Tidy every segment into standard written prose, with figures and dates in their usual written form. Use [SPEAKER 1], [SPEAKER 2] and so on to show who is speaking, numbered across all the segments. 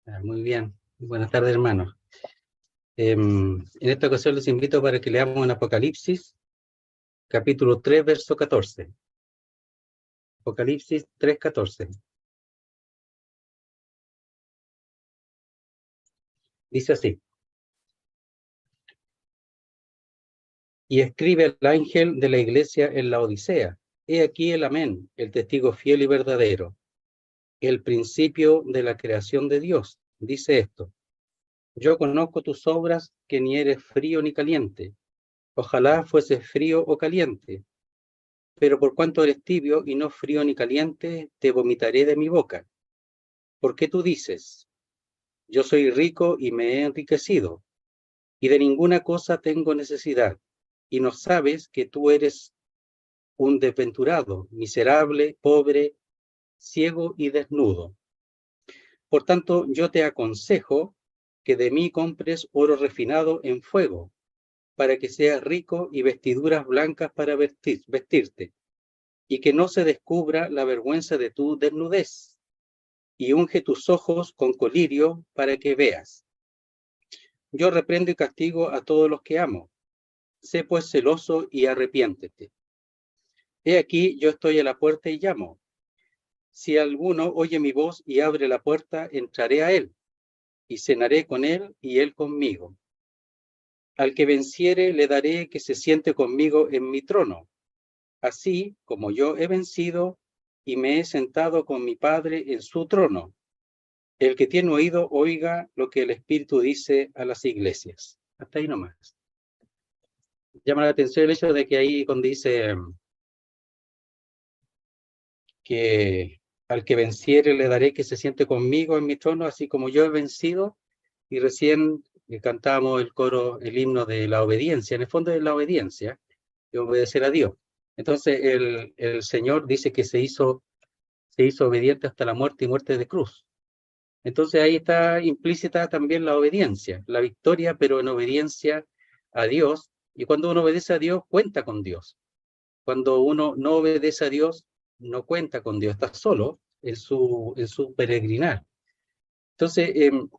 [SPEAKER 1] Muy bien. Buenas tardes, hermanos. En esta ocasión les invito para que leamos en Apocalipsis, capítulo 3, verso 14. Apocalipsis 3, 14. Dice así: y escribe al ángel de la iglesia en la Odisea. He aquí el Amén, el testigo fiel y verdadero, el principio de la creación de Dios. Dice esto: yo conozco tus obras, que ni eres frío ni caliente. Ojalá fueses frío o caliente. Pero por cuanto eres tibio y no frío ni caliente, te vomitaré de mi boca. Porque tú dices: yo soy rico y me he enriquecido, y de ninguna cosa tengo necesidad, y no sabes que tú eres un desventurado, miserable, pobre, ciego y desnudo. Por tanto, yo te aconsejo que de mí compres oro refinado en fuego, para que seas rico, y vestiduras blancas para vestirte, y que no se descubra la vergüenza de tu desnudez, y unge tus ojos con colirio para que veas. Yo reprendo y castigo a todos los que amo. Sé pues celoso y arrepiéntete. He aquí, yo estoy a la puerta y llamo. Si alguno oye mi voz y abre la puerta, entraré a él, y cenaré con él y él conmigo. Al que venciere le daré que se siente conmigo en mi trono, así como yo he vencido y me he sentado con mi Padre en su trono. El que tiene oído, oiga lo que el Espíritu dice a las iglesias. Hasta ahí nomás. Llama la atención el hecho de que ahí cuando dice que al que venciere le daré que se siente conmigo en mi trono, así como yo he vencido, y recién cantábamos el coro, el himno de la obediencia. En el fondo es la obediencia, de obedecer a Dios. Entonces el Señor dice que se hizo obediente hasta la muerte y muerte de cruz. Entonces ahí está implícita también la obediencia, la victoria, pero en obediencia a Dios. Y cuando uno obedece a Dios, cuenta con Dios. Cuando uno no obedece a Dios, no cuenta con Dios, está solo en su peregrinar. Entonces,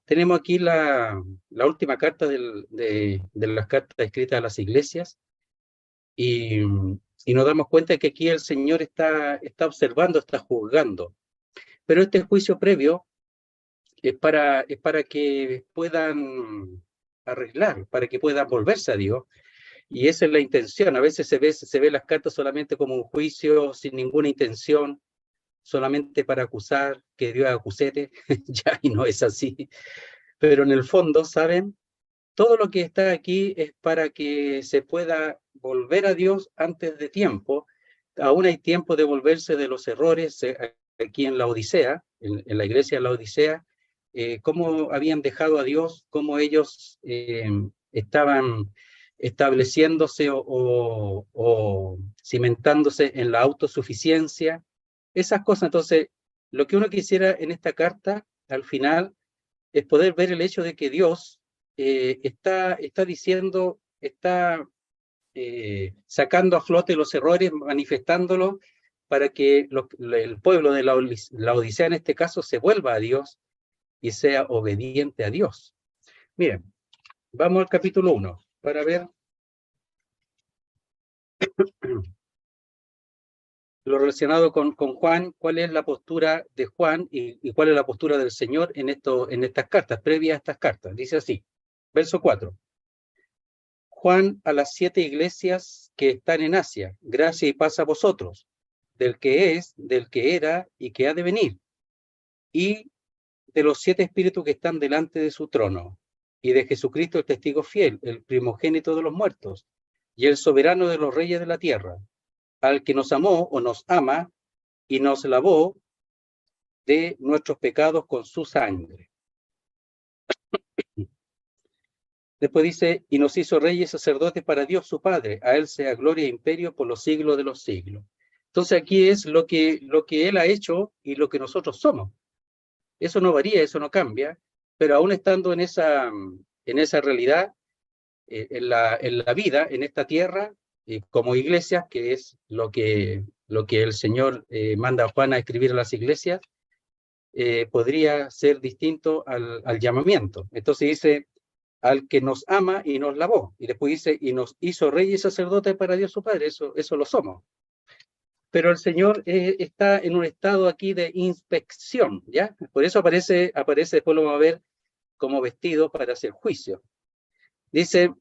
[SPEAKER 1] tenemos aquí la última carta de las cartas escritas a las iglesias, y nos damos cuenta que aquí el Señor está observando, está juzgando. Pero este juicio previo es para que puedan arreglar, para que puedan volverse a Dios. Y esa es la intención. A veces se ve las cartas solamente como un juicio sin ninguna intención, solamente para acusar, que Dios acusete, ya, y no es así. Pero en el fondo, ¿saben? Todo lo que está aquí es para que se pueda volver a Dios antes de tiempo. Aún hay tiempo de volverse de los errores. Aquí en la Odisea, en la iglesia de la Odisea, cómo habían dejado a Dios, cómo ellos estaban estableciéndose o cimentándose en la autosuficiencia, esas cosas. Entonces, lo que uno quisiera en esta carta, al final, es poder ver el hecho de que Dios está diciendo, está sacando a flote los errores, manifestándolos, para que el pueblo de la Odisea en este caso se vuelva a Dios y sea obediente a Dios. Miren, vamos al capítulo 1 para ver lo relacionado con Juan, cuál es la postura de Juan y cuál es la postura del Señor en estas cartas, previas a estas cartas. Dice así, verso 4. Juan a las 7 iglesias que están en Asia, gracia y paz a vosotros, del que es, del que era y que ha de venir, y de los 7 espíritus que están delante de su trono, y de Jesucristo el testigo fiel, el primogénito de los muertos, y el soberano de los reyes de la tierra, al que nos amó o nos ama, y nos lavó de nuestros pecados con su sangre. Después dice, y nos hizo reyes y sacerdotes para Dios su Padre, a él sea gloria e imperio por los siglos de los siglos. Entonces aquí es lo que él ha hecho y lo que nosotros somos. Eso no varía, eso no cambia, pero aún estando en esa realidad, en la vida, en esta tierra, como iglesia, que es lo que el Señor manda a Juan a escribir a las iglesias, podría ser distinto al llamamiento. Entonces dice, al que nos ama y nos lavó. Y después dice, y nos hizo rey y sacerdote para Dios su Padre. Eso lo somos. Pero el Señor está en un estado aquí de inspección, ¿ya? Por eso aparece, después lo vamos a ver, como vestido para hacer juicio. Dice,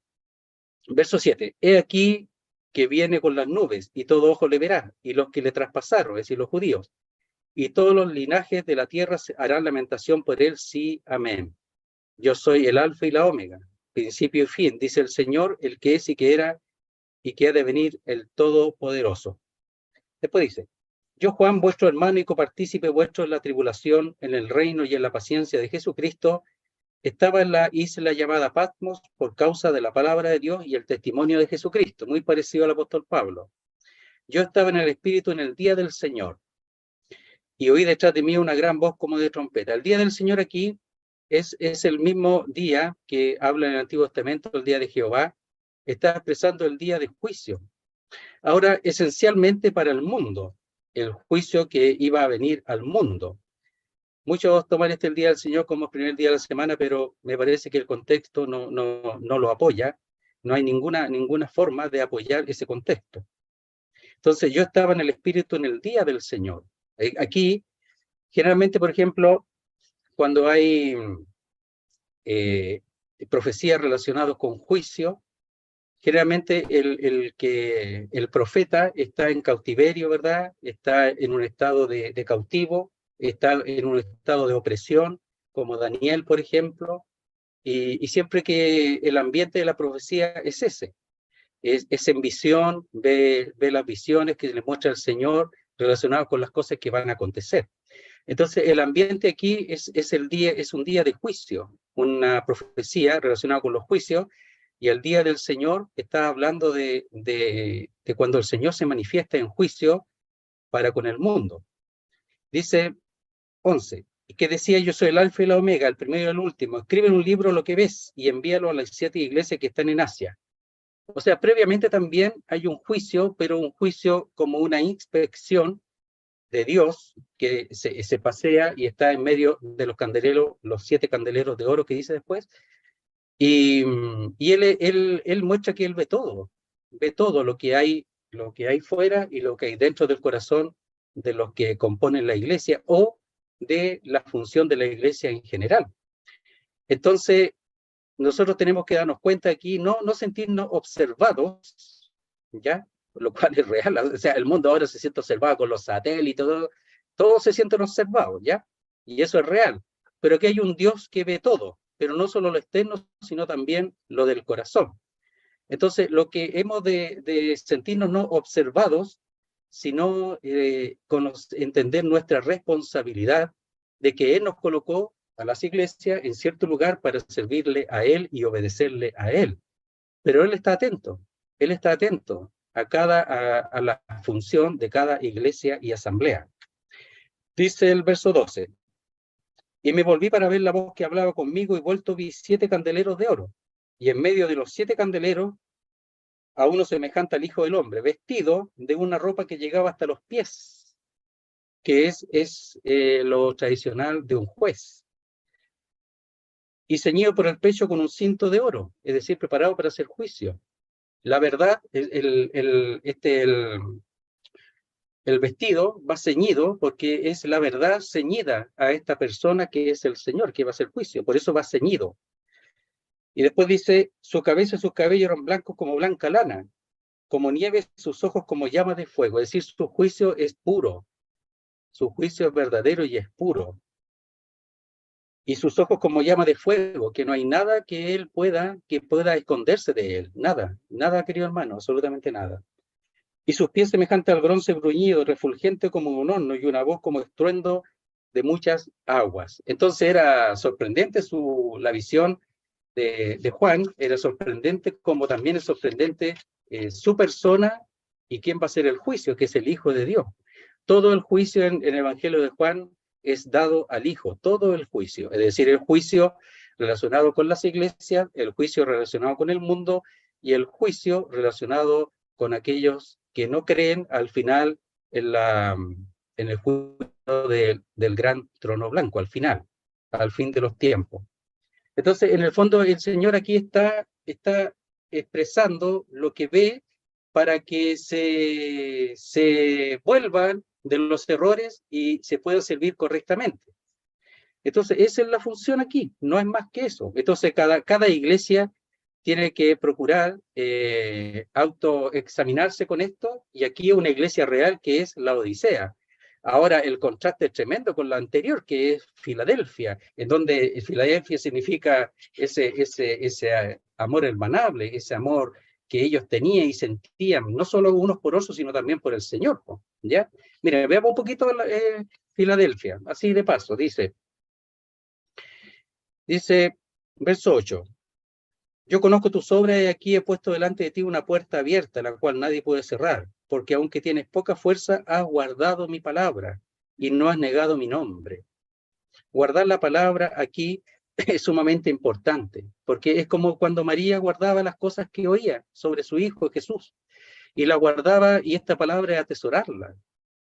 [SPEAKER 1] verso 7, he aquí que viene con las nubes, y todo ojo le verá, y los que le traspasaron, es decir, los judíos, y todos los linajes de la tierra harán lamentación por él, sí, amén. Yo soy el alfa y la omega, principio y fin, dice el Señor, el que es y que era, y que ha de venir el Todopoderoso. Después dice, yo Juan, vuestro hermano y copartícipe vuestro en la tribulación, en el reino y en la paciencia de Jesucristo, estaba en la isla llamada Patmos por causa de la palabra de Dios y el testimonio de Jesucristo, muy parecido al apóstol Pablo. Yo estaba en el Espíritu en el día del Señor, y oí detrás de mí una gran voz como de trompeta. El día del Señor aquí es el mismo día que habla en el Antiguo Testamento, el día de Jehová, está expresando el día de juicio. Ahora, esencialmente para el mundo, el juicio que iba a venir al mundo. Muchos toman el día del Señor como el primer día de la semana, pero me parece que el contexto no lo apoya. No hay ninguna forma de apoyar ese contexto. Entonces, yo estaba en el Espíritu en el día del Señor. Aquí, generalmente, por ejemplo, cuando hay profecías relacionadas con juicio, generalmente el profeta está en cautiverio, ¿verdad? Está en un estado de cautivo, está en un estado de opresión, como Daniel, por ejemplo, y siempre que el ambiente de la profecía es ese, es en visión, ve las visiones que le muestra el Señor relacionadas con las cosas que van a acontecer. Entonces, el ambiente aquí es un día de juicio, una profecía relacionada con los juicios, y el día del Señor está hablando de cuando el Señor se manifiesta en juicio para con el mundo. Dice 11, que decía, yo soy el alfa y la omega, el primero y el último. Escribe en un libro lo que ves y envíalo a las 7 iglesias que están en Asia. O sea, previamente también hay un juicio, pero un juicio como una inspección de Dios que se pasea y está en medio de los candeleros, los 7 candeleros de oro que dice después, y él muestra que él ve todo lo que hay fuera y lo que hay dentro del corazón de los que componen la iglesia o de la función de la iglesia en general. Entonces, nosotros tenemos que darnos cuenta aquí, no sentirnos observados, ¿ya? Lo cual es real, o sea, el mundo ahora se siente observado con los satélites, todos se sienten observados, ¿ya? Y eso es real, pero que hay un Dios que ve todo, pero no solo lo externo, sino también lo del corazón. Entonces, lo que hemos de sentirnos no observados, sino entender nuestra responsabilidad de que Él nos colocó a las iglesias en cierto lugar para servirle a Él y obedecerle a Él. Pero Él está atento a la función de cada iglesia y asamblea. Dice el verso 12, y me volví para ver la voz que hablaba conmigo y vuelto vi 7 candeleros de oro, y en medio de los 7 candeleros a uno semejante al Hijo del Hombre, vestido de una ropa que llegaba hasta los pies, que es lo tradicional de un juez, y ceñido por el pecho con un cinto de oro, es decir, preparado para hacer juicio. La verdad, el vestido va ceñido porque es la verdad ceñida a esta persona que es el Señor, que va a hacer juicio, por eso va ceñido. Y después dice, su cabeza y sus cabellos eran blancos como blanca lana, como nieve, sus ojos como llamas de fuego, es decir, su juicio es puro, su juicio es verdadero y es puro. Y sus ojos como llama de fuego, que no hay nada que él pueda esconderse de él, nada, querido hermano, absolutamente nada. Y sus pies semejantes al bronce bruñido, refulgente como un horno, y una voz como estruendo de muchas aguas. Entonces era sorprendente la visión de Juan, era sorprendente como también es sorprendente su persona y quién va a ser el juicio, que es el Hijo de Dios. Todo el juicio en el Evangelio de Juan es dado al Hijo, todo el juicio, es decir, el juicio relacionado con las iglesias, el juicio relacionado con el mundo y el juicio relacionado con aquellos que no creen al final en el juicio del gran trono blanco, al final, al fin de los tiempos. Entonces, en el fondo, el Señor aquí está expresando lo que ve para que se vuelvan de los errores y se pueda servir correctamente. Entonces, esa es la función aquí, no es más que eso. Entonces, cada iglesia tiene que procurar autoexaminarse con esto, y aquí una iglesia real que es la Odisea. Ahora, el contraste es tremendo con la anterior, que es Filadelfia, en donde Filadelfia significa ese amor hermanable, ese amor que ellos tenían y sentían, no solo unos por otros, sino también por el Señor, ¿ya? Mira, veamos un poquito Filadelfia, así de paso, dice, verso 8, yo conozco tus obras y aquí he puesto delante de ti una puerta abierta, la cual nadie puede cerrar, porque aunque tienes poca fuerza, has guardado mi palabra y no has negado mi nombre. Guardar la palabra aquí es sumamente importante, porque es como cuando María guardaba las cosas que oía sobre su Hijo Jesús, y la guardaba, y esta palabra es atesorarla.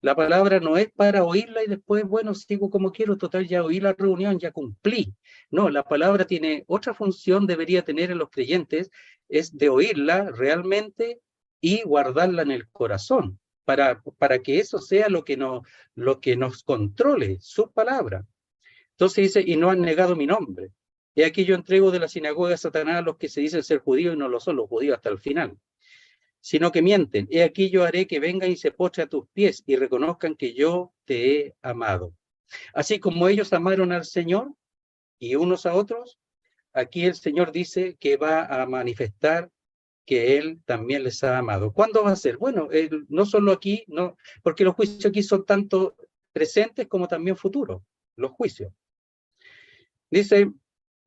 [SPEAKER 1] La palabra no es para oírla y después, bueno, sigo como quiero, total, ya oí la reunión, ya cumplí. No, la palabra tiene otra función, debería tener en los creyentes, es de oírla realmente y guardarla en el corazón, para que eso sea lo que nos controle, su palabra. Entonces dice, y no han negado mi nombre. Y aquí yo entrego de la sinagoga de Satanás a los que se dicen ser judíos y no lo son los judíos hasta el final, sino que mienten. He aquí yo haré que vengan y se postren a tus pies y reconozcan que yo te he amado. Así como ellos amaron al Señor y unos a otros, aquí el Señor dice que va a manifestar que Él también les ha amado. ¿Cuándo va a ser? Bueno, no solo aquí, no, porque los juicios aquí son tanto presentes como también futuros, los juicios. Dice,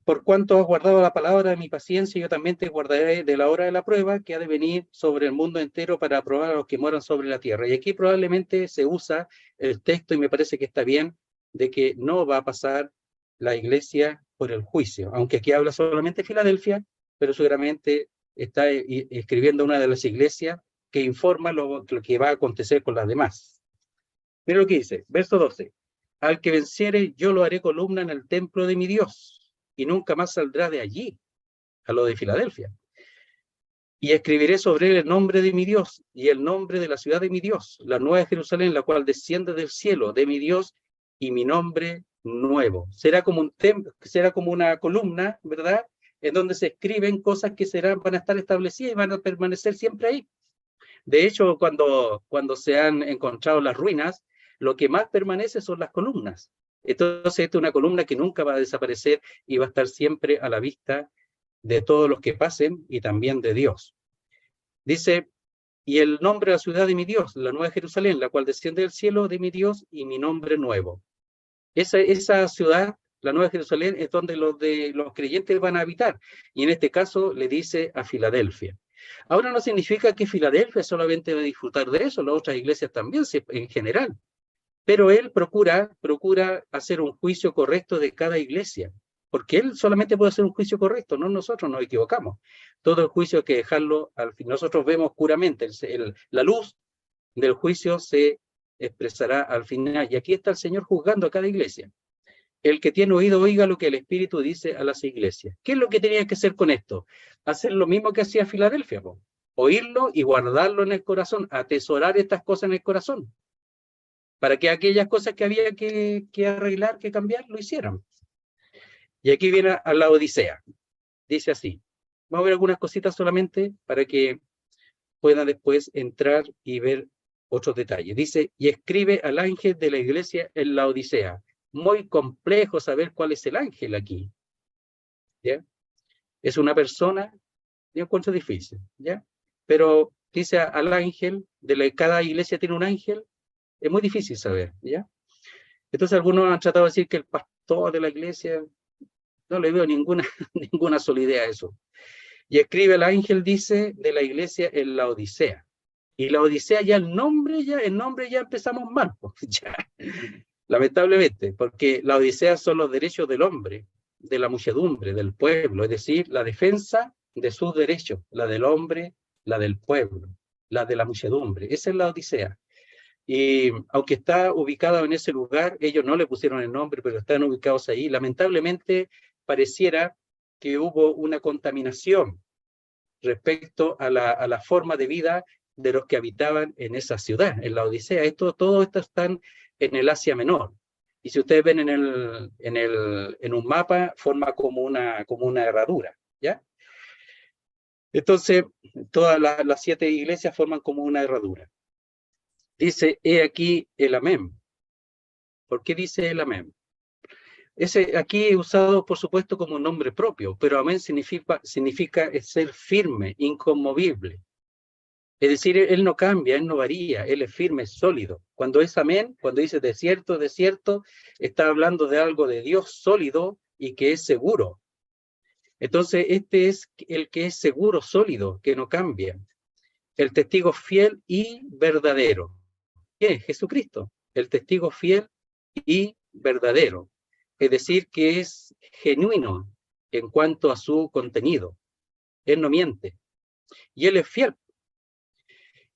[SPEAKER 1] por cuanto has guardado la palabra de mi paciencia, yo también te guardaré de la hora de la prueba que ha de venir sobre el mundo entero para probar a los que moran sobre la tierra. Y aquí probablemente se usa el texto, y me parece que está bien, de que no va a pasar la iglesia por el juicio, aunque aquí habla solamente Filadelfia, pero seguramente está escribiendo una de las iglesias que informa lo que va a acontecer con las demás. Mira lo que dice, verso 12. Al que venciere, yo lo haré columna en el templo de mi Dios, y nunca más saldrá de allí, a lo de Filadelfia. Y escribiré sobre él el nombre de mi Dios, y el nombre de la ciudad de mi Dios, la nueva Jerusalén, la cual desciende del cielo de mi Dios, y mi nombre nuevo. Será como una columna, ¿verdad?, en donde se escriben cosas que van a estar establecidas y van a permanecer siempre ahí. De hecho, cuando se han encontrado las ruinas, lo que más permanece son las columnas. Entonces, esta es una columna que nunca va a desaparecer y va a estar siempre a la vista de todos los que pasen y también de Dios. Dice, y el nombre de la ciudad de mi Dios, la nueva Jerusalén, la cual desciende del cielo de mi Dios, y mi nombre nuevo. Esa ciudad, la nueva Jerusalén, es donde los creyentes van a habitar. Y en este caso le dice a Filadelfia. Ahora no significa que Filadelfia solamente va a disfrutar de eso, las otras iglesias también en general. Pero él procura hacer un juicio correcto de cada iglesia, porque él solamente puede hacer un juicio correcto, no nosotros nos equivocamos. Todo el juicio hay que dejarlo al fin. Nosotros vemos puramente, la luz del juicio se expresará al final. Y aquí está el Señor juzgando a cada iglesia. El que tiene oído, oiga lo que el Espíritu dice a las iglesias. ¿Qué es lo que tenía que hacer con esto? Hacer lo mismo que hacía Filadelfia, oírlo y guardarlo en el corazón, atesorar estas cosas en el corazón, para que aquellas cosas que había que arreglar, que cambiar, lo hicieran. Y aquí viene a la Odisea. Dice así. Vamos a ver algunas cositas solamente para que puedan después entrar y ver otros detalles. Dice, y escribe al ángel de la iglesia en la Odisea. Muy complejo saber cuál es el ángel aquí. ¿Ya? Es una persona, yo encuentro difícil, ¿ya? Pero dice al ángel, cada iglesia tiene un ángel, es muy difícil saber, ¿ya? Entonces algunos han tratado de decir que el pastor de la iglesia, no le veo ninguna solidez a eso. Y escribe al ángel, dice, de la iglesia en la Odisea. Y la Odisea ya el nombre ya empezamos mal, pues, ya. Lamentablemente, porque la Odisea son los derechos del hombre, de la muchedumbre, del pueblo, es decir, la defensa de sus derechos, la del hombre, la del pueblo, la de la muchedumbre. Esa es la Odisea. Y aunque está ubicado en ese lugar, ellos no le pusieron el nombre, pero están ubicados ahí. Lamentablemente, pareciera que hubo una contaminación respecto a la forma de vida de los que habitaban en esa ciudad, en la Odisea. Todo esto están en el Asia Menor. Y si ustedes ven en un mapa, forma como una herradura, ¿ya? Entonces, todas las 7 iglesias forman como una herradura. Dice, he aquí el Amén. ¿Por qué dice el Amén? Ese aquí usado, por supuesto, como un nombre propio, pero Amén significa ser firme, inconmovible. Es decir, él no cambia, él no varía, él es firme, es sólido. Cuando es amén, cuando dice desierto, desierto, está hablando de algo de Dios sólido y que es seguro. Entonces, este es el que es seguro, sólido, que no cambia. El testigo fiel y verdadero. ¿Quién es? Jesucristo. El testigo fiel y verdadero. Es decir, que es genuino en cuanto a su contenido. Él no miente. Y él es fiel.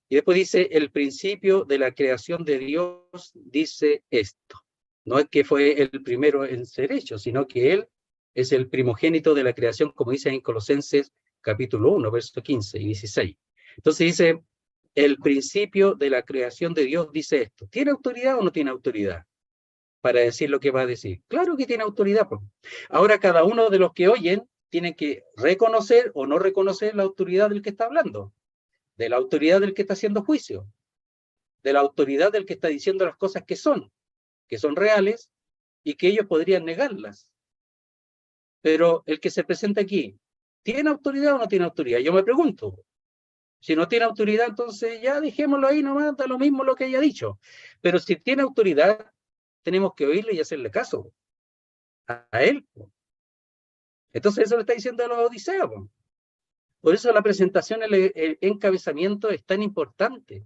[SPEAKER 1] Y después dice, el principio de la creación de Dios dice esto. No es que fue el primero en ser hecho, sino que él es el primogénito de la creación, como dice en Colosenses capítulo 1, versos 15 y 16. Entonces dice, el principio de la creación de Dios dice esto. ¿Tiene autoridad o no tiene autoridad para decir lo que va a decir? Claro que tiene autoridad. Pues. Ahora cada uno de los que oyen tiene que reconocer o no reconocer la autoridad del que está hablando, de la autoridad del que está haciendo juicio, de la autoridad del que está diciendo las cosas que son reales y que ellos podrían negarlas. Pero el que se presenta aquí, ¿tiene autoridad o no tiene autoridad? Yo me pregunto. Si no tiene autoridad, entonces ya dejémoslo ahí nomás, da lo mismo lo que haya dicho. Pero si tiene autoridad, tenemos que oírle y hacerle caso a él. Entonces eso le está diciendo a los odiseos. Por eso la presentación, el encabezamiento es tan importante.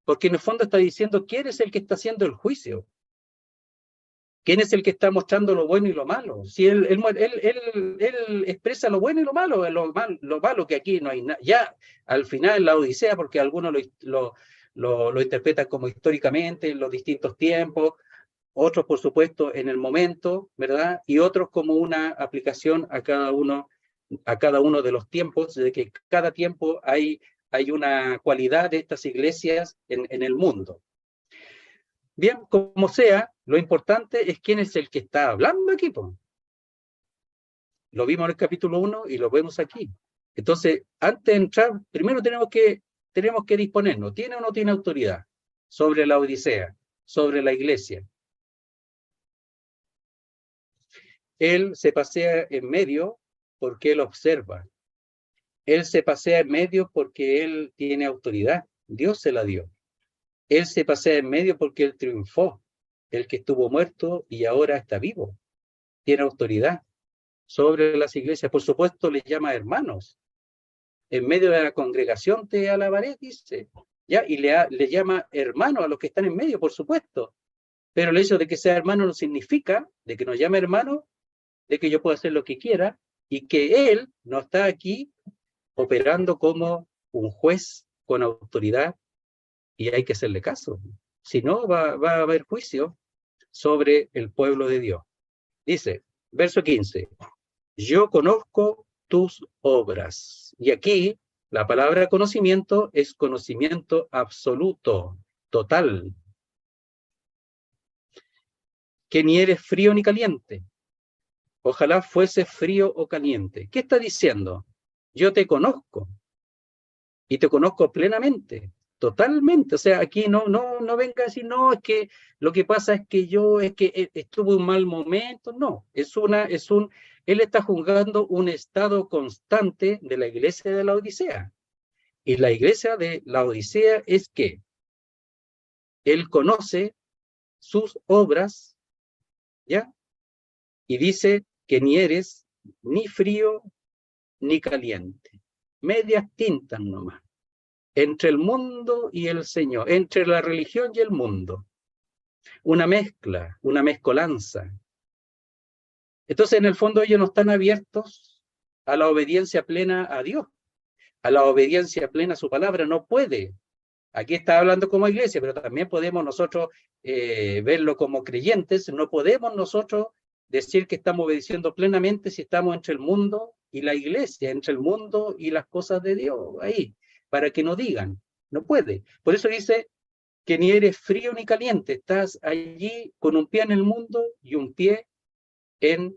[SPEAKER 1] Porque en el fondo está diciendo quién es el que está haciendo el juicio. ¿Quién es el que está mostrando lo bueno y lo malo? Si él expresa lo bueno y lo malo que aquí no hay nada. Ya al final la Odisea, porque algunos lo interpretan como históricamente en los distintos tiempos, otros por supuesto en el momento, ¿verdad? Y otros como una aplicación a cada uno de los tiempos, de que cada tiempo hay una cualidad de estas iglesias en el mundo. Bien, como sea, lo importante es quién es el que está hablando aquí. Po. Lo vimos en el capítulo 1 y lo vemos aquí. Entonces, antes de entrar, primero tenemos que disponernos. ¿Tiene o no tiene autoridad sobre la Odisea, sobre la iglesia? Él se pasea en medio porque él observa. Él se pasea en medio porque él tiene autoridad. Dios se la dio. Él se pasea en medio porque él triunfó. El que estuvo muerto y ahora está vivo. Tiene autoridad sobre las iglesias. Por supuesto, les llama hermanos. En medio de la congregación te alabaré, dice. ¿Ya? Y le llama hermano a los que están en medio, por supuesto. Pero el hecho de que sea hermano no significa, de que nos llame hermano, de que yo pueda hacer lo que quiera y que él no está aquí operando como un juez con autoridad y hay que hacerle caso. Si no, va a haber juicio sobre el pueblo de Dios. Dice, verso 15, yo conozco tus obras. Y aquí la palabra conocimiento es conocimiento absoluto, total. Que ni eres frío ni caliente. Ojalá fuese frío o caliente. ¿Qué está diciendo? Yo te conozco y te conozco plenamente, totalmente. O sea, aquí no venga a decir, no, es que lo que pasa es que estuve un mal momento. No, él está juzgando un estado constante de la iglesia de la Odisea. Y la iglesia de la Odisea es que él conoce sus obras, ¿ya? Y dice que ni eres ni frío ni caliente. Medias tintas nomás. Entre el mundo y el Señor, entre la religión y el mundo. Una mezcla, una mezcolanza. Entonces, en el fondo, ellos no están abiertos a la obediencia plena a Dios, a la obediencia plena a su palabra. No puede, Aquí está hablando como iglesia, pero también podemos nosotros verlo como creyentes. No podemos nosotros decir que estamos obedeciendo plenamente si estamos entre el mundo y la iglesia, entre el mundo y las cosas de Dios, ahí, para que no digan, no puede. Por eso dice que ni eres frío ni caliente, estás allí con un pie en el mundo y un pie en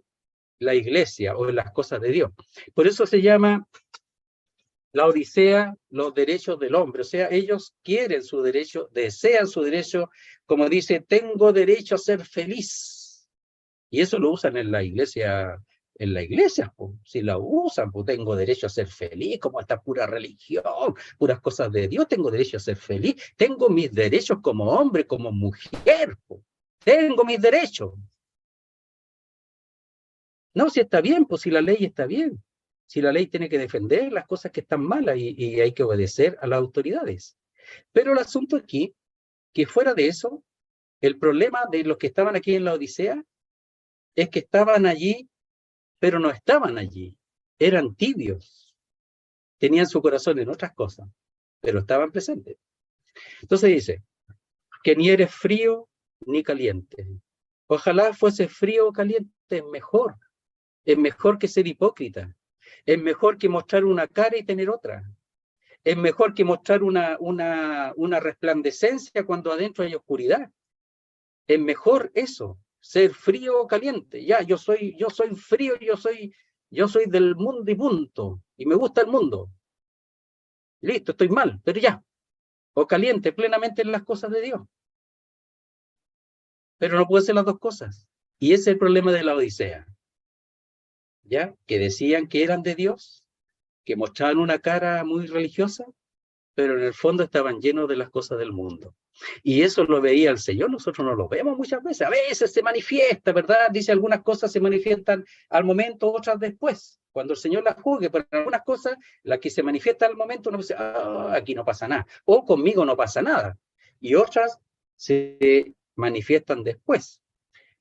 [SPEAKER 1] la iglesia o en las cosas de Dios. Por eso se llama la Odisea, los derechos del hombre. O sea, ellos quieren su derecho, desean su derecho, como dice, tengo derecho a ser feliz. Y eso lo usan en la iglesia, pues. Si la usan, pues tengo derecho a ser feliz, como esta pura religión, puras cosas de Dios, tengo derecho a ser feliz, tengo mis derechos como hombre, como mujer, pues. Tengo mis derechos. No, si está bien, pues si la ley está bien. Si la ley tiene que defender las cosas que están malas y hay que obedecer a las autoridades. Pero el asunto aquí, que fuera de eso, el problema de los que estaban aquí en la Odisea es que estaban allí, pero no estaban allí. Eran tibios. Tenían su corazón en otras cosas, pero estaban presentes. Entonces dice, que ni eres frío ni caliente. Ojalá fuese frío o caliente, es mejor. Es mejor que ser hipócrita. Es mejor que mostrar una cara y tener otra. Es mejor que mostrar una resplandecencia cuando adentro hay oscuridad. Es mejor eso, ser frío o caliente. Ya, yo soy frío, yo soy del mundo y punto. Y me gusta el mundo. Listo, estoy mal, pero ya. O caliente plenamente en las cosas de Dios. Pero no puede ser las dos cosas. Y ese es el problema de la Odisea. ¿Ya? Que decían que eran de Dios, que mostraban una cara muy religiosa, pero en el fondo estaban llenos de las cosas del mundo. Y eso lo veía el Señor, nosotros no lo vemos muchas veces, a veces se manifiesta, ¿verdad? Dice, algunas cosas se manifiestan al momento, otras después, cuando el Señor las juzgue, pero algunas cosas, las que se manifiestan al momento, uno dice, aquí no pasa nada, o conmigo no pasa nada, y otras se manifiestan después.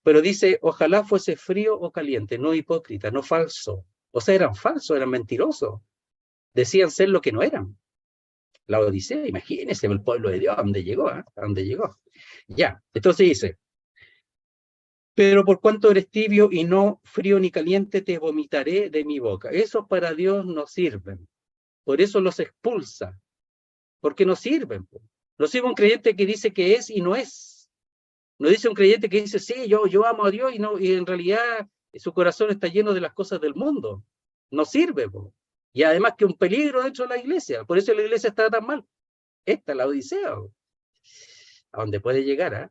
[SPEAKER 1] Pero dice, ojalá fuese frío o caliente, no hipócrita, no falso. O sea, eran falsos, eran mentirosos, decían ser lo que no eran. La Odisea, imagínense el pueblo de Dios, a dónde llegó, ¿eh? A dónde llegó. Ya, entonces dice, pero por cuanto eres tibio y no frío ni caliente, te vomitaré de mi boca. Eso para Dios no sirven. Por eso los expulsa, porque no sirven. No sirve un creyente que dice que es y no es. No dice un creyente que dice, sí, yo amo a Dios y en realidad su corazón está lleno de las cosas del mundo. No sirve. Y además que un peligro dentro de la iglesia. Por eso la iglesia está tan mal. Esta es la Odisea. A donde puede llegar, ¿eh?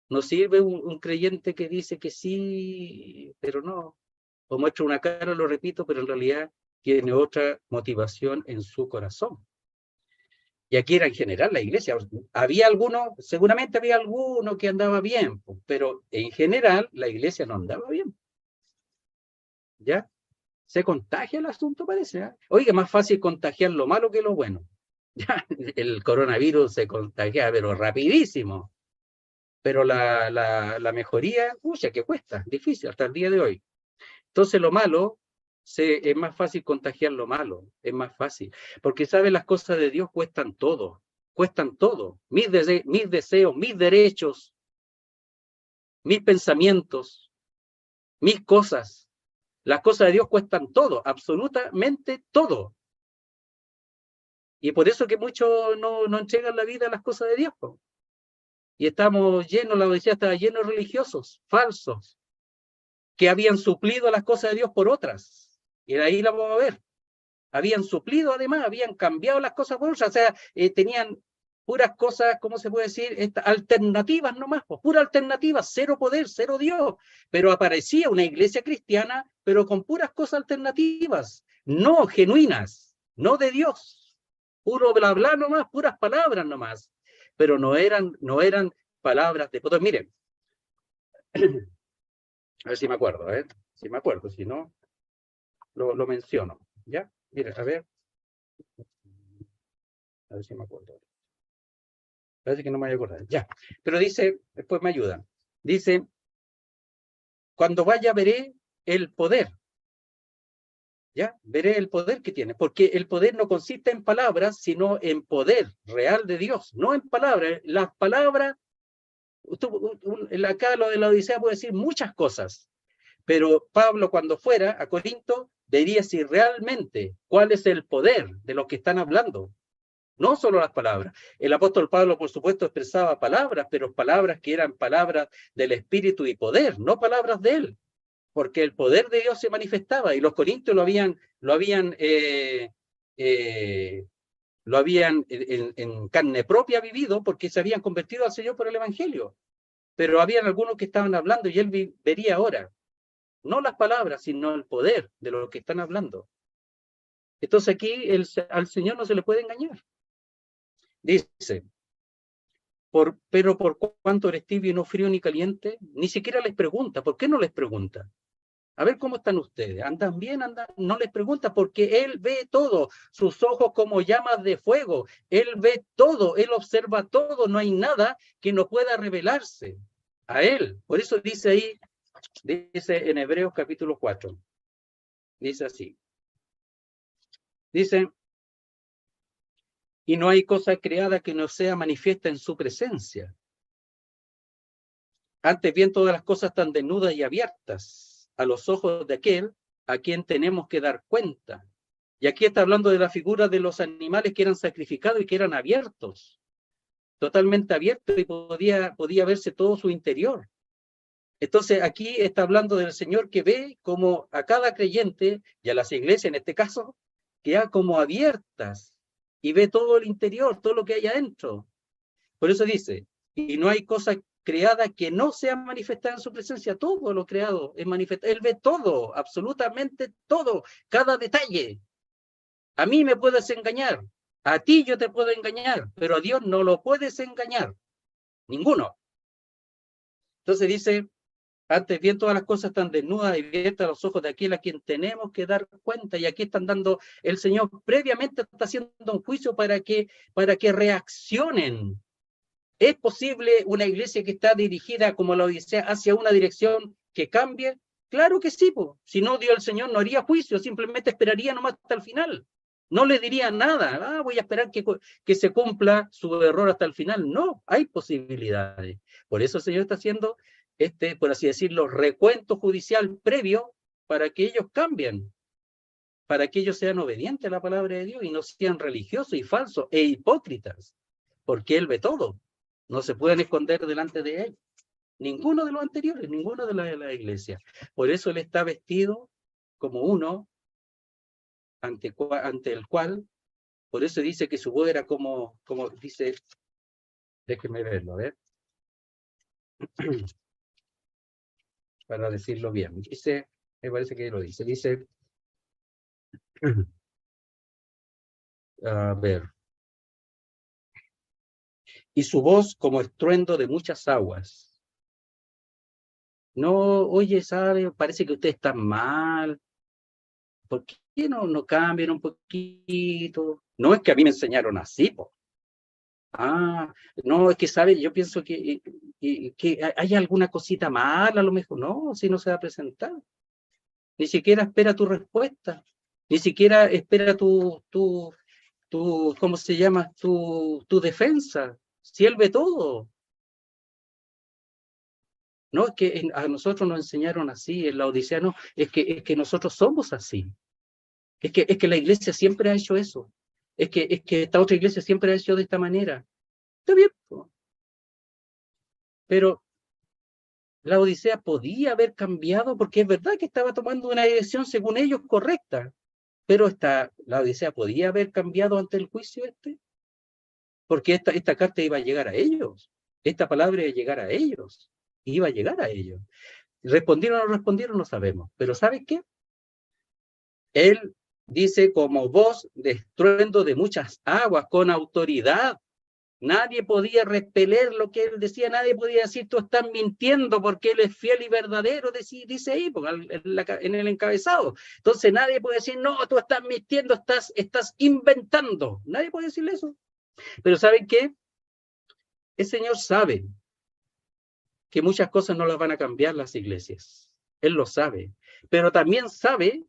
[SPEAKER 1] No sirve un creyente que dice que sí, pero no. O muestra una cara, lo repito, pero en realidad tiene otra motivación en su corazón. Y aquí era en general la iglesia. Había algunos, seguramente había alguno que andaba bien, pero en general la iglesia no andaba bien. ¿Ya? Se contagia el asunto, parece. ¿Eh? Oiga, más fácil contagiar lo malo que lo bueno. Ya, el coronavirus se contagia, pero rapidísimo. Pero la mejoría, pucha, que cuesta, difícil hasta el día de hoy. Entonces lo malo, es más fácil contagiar lo malo, es más fácil. Porque, ¿sabe? Las cosas de Dios cuestan todo, cuestan todo. Mis deseos, mis derechos, mis pensamientos, mis cosas. Las cosas de Dios cuestan todo, absolutamente todo. Y por eso que muchos no entregan la vida a las cosas de Dios. Y estamos llenos, la Odisea estaba lleno de religiosos, falsos, que habían suplido las cosas de Dios por otras. Y de ahí la vamos a ver. Habían suplido, además, habían cambiado las cosas por otras. O sea, tenían puras cosas, ¿cómo se puede decir? Alternativas nomás, pues, puras alternativas, cero poder, cero Dios. Pero aparecía una iglesia cristiana, pero con puras cosas alternativas, no genuinas, no de Dios. Puro bla bla nomás, puras palabras nomás. Pero no eran palabras de poder. Miren, a ver si me acuerdo, si me acuerdo, si no, lo menciono, ¿ya? Mira, a ver si me acuerdo. Parece que no me voy a acordar, ya. Pero dice, después me ayudan, dice, cuando vaya veré el poder ¿ya? Veré el poder que tiene, porque el poder no consiste en palabras, sino en poder real de Dios, no en palabras. Las palabras, acá lo de la Odisea puede decir muchas cosas, pero Pablo cuando fuera a Corinto vería si realmente cuál es el poder de lo que están hablando, no solo las palabras. El apóstol Pablo, por supuesto, expresaba palabras, pero palabras que eran palabras del Espíritu y poder, no palabras de él, porque el poder de Dios se manifestaba y los corintios lo habían en carne propia vivido porque se habían convertido al Señor por el Evangelio. Pero habían algunos que estaban hablando y él vería ahora, no las palabras, sino el poder de lo que están hablando. Entonces aquí al Señor no se le puede engañar. Dice, pero por cuanto eres tibio y no frío ni caliente, ni siquiera les pregunta. ¿Por qué no les pregunta? A ver cómo están ustedes. ¿Andan bien? ¿Andan? No les pregunta porque Él ve todo. Sus ojos como llamas de fuego. Él ve todo. Él observa todo. No hay nada que no pueda revelarse a Él. Por eso dice ahí, dice en Hebreos capítulo 4. Dice así. Dice, y no hay cosa creada que no sea manifiesta en su presencia. Antes bien todas las cosas están desnudas y abiertas a los ojos de aquel a quien tenemos que dar cuenta. Y aquí está hablando de la figura de los animales que eran sacrificados y que eran abiertos, totalmente abiertos, y podía verse todo su interior. Entonces aquí está hablando del Señor que ve como a cada creyente, y a las iglesias en este caso, que ha como abiertas, y ve todo el interior, todo lo que hay adentro. Por eso dice, y no hay cosa creada que no sea manifestada en su presencia. Todo lo creado es manifestado. Él ve todo, absolutamente todo, cada detalle. A mí me puedes engañar, a ti yo te puedo engañar, pero a Dios no lo puedes engañar, ninguno. Entonces dice, antes bien todas las cosas están desnudas y abiertas a los ojos de aquel a quien tenemos que dar cuenta, y aquí están dando, el Señor previamente está haciendo un juicio para que reaccionen. ¿Es posible una iglesia que está dirigida como la Odisea hacia una dirección que cambie? Claro que sí, po. Si no, Dios el Señor no haría juicio, simplemente esperaría nomás hasta el final. No le diría nada, voy a esperar que se cumpla su error hasta el final. No, hay posibilidades. Por eso el Señor está haciendo por así decirlo, recuento judicial previo para que ellos cambien, para que ellos sean obedientes a la palabra de Dios y no sean religiosos y falsos e hipócritas, porque Él ve todo. No se pueden esconder delante de Él. Ninguno de los anteriores, ninguno de la iglesia. Por eso Él está vestido como uno ante el cual, por eso dice que su voz era como dice, déjenme verlo, a ver, para decirlo bien. Dice, me parece que lo dice, a ver, y su voz como estruendo de muchas aguas. No, oye, ¿sabe? Parece que usted está mal. ¿Por qué no cambian un poquito? No es que a mí me enseñaron así, po. No, es que, ¿sabe? Yo pienso que hay alguna cosita mala, a lo mejor. No, si no se va a presentar. Ni siquiera espera tu respuesta. Ni siquiera espera ¿cómo se llama? Tu defensa. Si él ve todo. No, es que a nosotros nos enseñaron así, en la Odisea no, es que nosotros somos así. Es que la iglesia siempre ha hecho eso. Es que esta otra iglesia siempre ha hecho de esta manera. Está bien, pero la Odisea podía haber cambiado porque es verdad que estaba tomando una dirección según ellos correcta, pero la Odisea podía haber cambiado ante el juicio porque esta carta iba a llegar a ellos, esta palabra iba a llegar a ellos, iba a llegar a ellos. ¿Respondieron o no respondieron? No sabemos, pero ¿sabes qué? Él dice como voz de estruendo de muchas aguas, con autoridad. Nadie podía repeler lo que él decía, nadie podía decir, tú estás mintiendo porque él es fiel y verdadero, dice ahí, en el encabezado. Entonces nadie puede decir, no, tú estás mintiendo, estás inventando. Nadie puede decirle eso. Pero ¿saben qué? El Señor sabe que muchas cosas no las van a cambiar las iglesias. Él lo sabe. Pero también sabe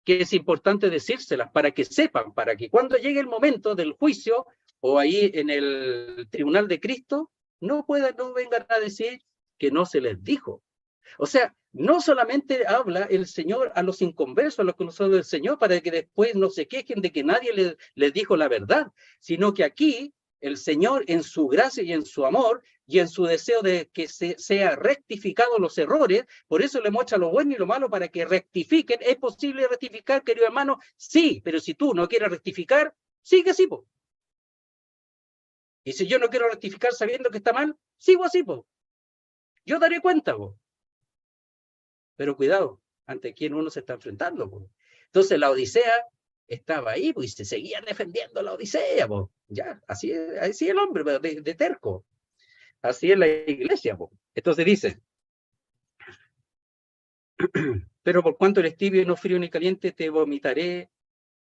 [SPEAKER 1] que es importante decírselas para que sepan, para que cuando llegue el momento del juicio o ahí en el tribunal de Cristo, no vengan a decir que no se les dijo. O sea, no solamente habla el Señor a los inconversos, a los conocidos del Señor, para que después no se quejen de que nadie les dijo la verdad, sino que aquí el Señor, en su gracia y en su amor, y en su deseo de que sea rectificado los errores, por eso le muestra lo bueno y lo malo para que rectifiquen. ¿Es posible rectificar, querido hermano? Sí, pero si tú no quieres rectificar, sigue así, po. Y si yo no quiero rectificar sabiendo que está mal, sigo así, po. Yo daré cuenta, po. Pero cuidado, ante quién uno se está enfrentando, po. Entonces la Odisea estaba ahí, pues, y se seguía defendiendo la Odisea, po. Ya, así es el hombre, de terco. Así es la iglesia, po. Entonces dice, pero por cuanto eres tibio, no frío ni caliente, te vomitaré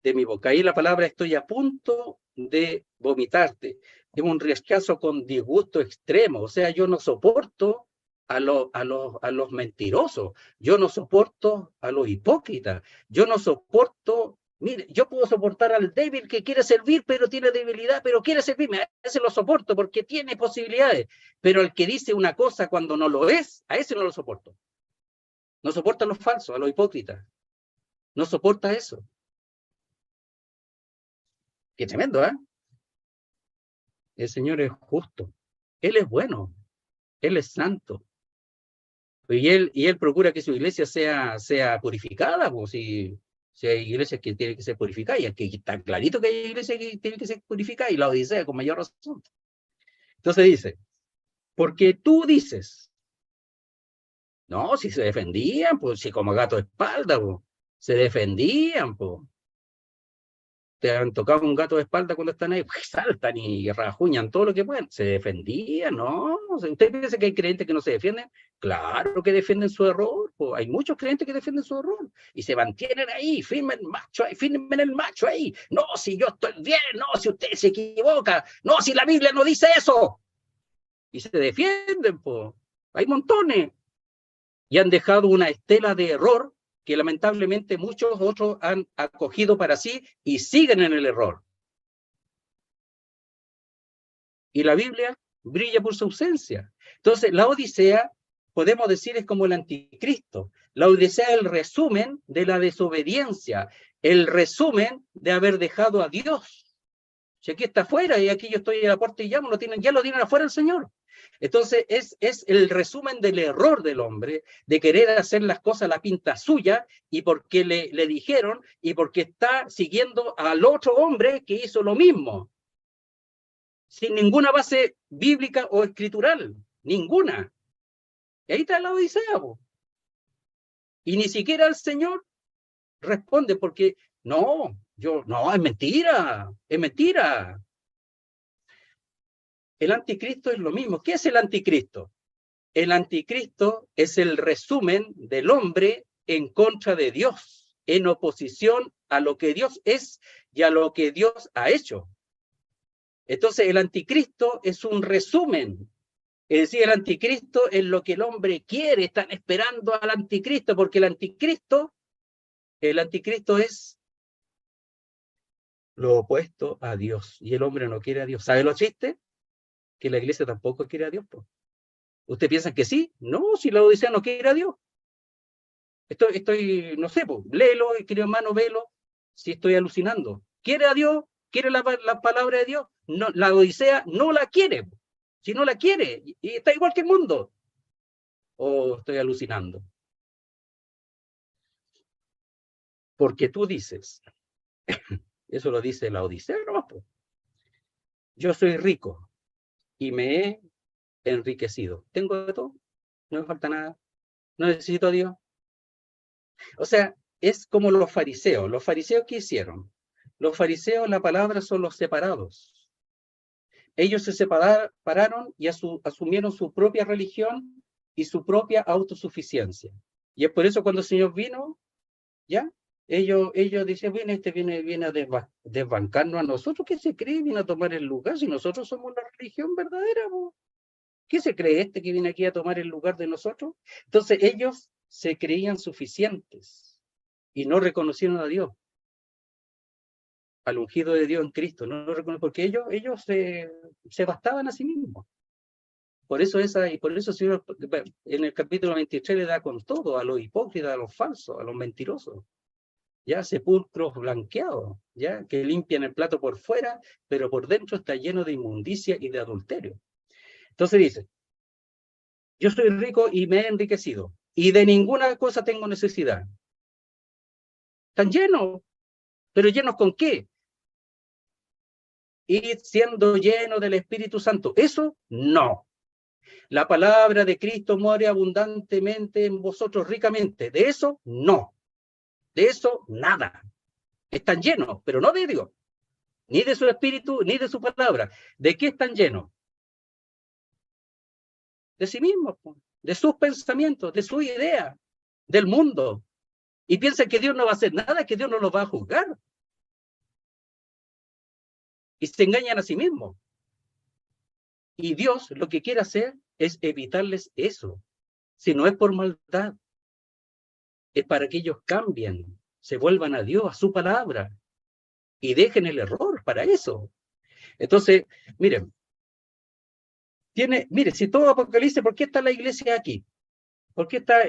[SPEAKER 1] de mi boca. Ahí la palabra estoy a punto de vomitarte. Es un rechazo con disgusto extremo. O sea, yo no soporto a los mentirosos. Yo no soporto a los hipócritas. Yo no soporto. Mire, yo puedo soportar al débil que quiere servir, pero tiene debilidad, pero quiere servirme. A ese lo soporto porque tiene posibilidades. Pero al que dice una cosa cuando no lo es, a ese no lo soporto. No soporta a los falsos, a los hipócritas. No soporta eso. Qué tremendo, ¿eh? El Señor es justo. Él es bueno. Él es santo. Y él procura que su iglesia sea purificada, pues, si hay iglesias que tienen que ser purificadas, y aquí está clarito que hay iglesias que tienen que ser purificadas, y la Odisea con mayor razón. Entonces dice, porque tú dices, no, si se defendían, pues, si como gato de espalda, pues, se defendían, pues. Te han tocado un gato de espalda cuando están ahí, pues saltan y rajuñan todo lo que pueden. Se defendían, ¿no? ¿Usted piensa que hay creyentes que no se defienden? Claro que defienden su error, pues hay muchos creyentes que defienden su error y se mantienen ahí, firmen el macho ahí. No, si yo estoy bien, no, si usted se equivoca, no, si la Biblia no dice eso. Y se defienden, pues. Hay montones. Y han dejado una estela de error que lamentablemente muchos otros han acogido para sí y siguen en el error. Y la Biblia brilla por su ausencia. Entonces, la Odisea, podemos decir, es como el anticristo. La Odisea es el resumen de la desobediencia, el resumen de haber dejado a Dios. Si aquí está afuera y aquí yo estoy a la puerta y llamo, ya lo tienen afuera el Señor. Entonces es el resumen del error del hombre, de querer hacer las cosas a la pinta suya, y porque le dijeron, y porque está siguiendo al otro hombre que hizo lo mismo, sin ninguna base bíblica o escritural, ninguna. Y ahí está la Odisea, po. Y ni siquiera el Señor responde, porque no, es mentira, es mentira. El anticristo es lo mismo. ¿Qué es el anticristo? El anticristo es el resumen del hombre en contra de Dios, en oposición a lo que Dios es y a lo que Dios ha hecho. Entonces, el anticristo es un resumen. Es decir, el anticristo es lo que el hombre quiere. Están esperando al anticristo, porque el anticristo es lo opuesto a Dios. Y el hombre no quiere a Dios. ¿Sabe lo triste? Que la iglesia tampoco quiere a Dios, pues. ¿Usted piensa que sí? No, si la Odisea no quiere a Dios. No sé, pues, léelo, querido hermano, velo, si estoy alucinando. ¿Quiere a Dios? ¿Quiere la palabra de Dios? No, la Odisea no la quiere. Si no la quiere, y está igual que el mundo. ¿O estoy alucinando? Porque tú dices, eso lo dice la Odisea, ¿no? Pues. Yo soy rico y me he enriquecido. Tengo de todo, no me falta nada, no necesito a Dios. O sea, es como los fariseos. ¿Los fariseos qué hicieron? Los fariseos, la palabra son los separados. Ellos se separaron y asumieron su propia religión y su propia autosuficiencia. Y es por eso cuando el Señor vino, ¿ya? Ellos dicen, bueno, viene a desbancarnos a nosotros. ¿Qué se cree? Viene a tomar el lugar si nosotros somos la religión verdadera, ¿no? ¿Qué se cree este que viene aquí a tomar el lugar de nosotros? Entonces ellos se creían suficientes. y no reconocieron a Dios, al ungido de Dios en Cristo, no lo reconocieron, porque ellos se bastaban a sí mismos. Por eso el Señor en el capítulo 23 le da con todo a los hipócritas, a los falsos, a los mentirosos, ya sepulcros blanqueados, ya que limpian el plato por fuera, pero por dentro está lleno de inmundicia y de adulterio. Entonces dice, yo soy rico y me he enriquecido, y de ninguna cosa tengo necesidad. Están llenos, pero ¿llenos con qué? Y siendo lleno del Espíritu Santo. Eso no. La palabra de Cristo more abundantemente en vosotros ricamente. De eso no. De eso nada. Están llenos, pero no de Dios, ni de su Espíritu, ni de su palabra. ¿De qué están llenos? De sí mismos, de sus pensamientos, de su idea, del mundo. Y piensan que Dios no va a hacer nada, que Dios no los va a juzgar. Y se engañan a sí mismos. Y Dios lo que quiere hacer es evitarles eso. Si no es por maldad, es para que ellos cambien, se vuelvan a Dios, a su palabra, y dejen el error para eso. Entonces, miren, mire, si todo Apocalipsis, ¿por qué está la iglesia aquí? ¿Por qué está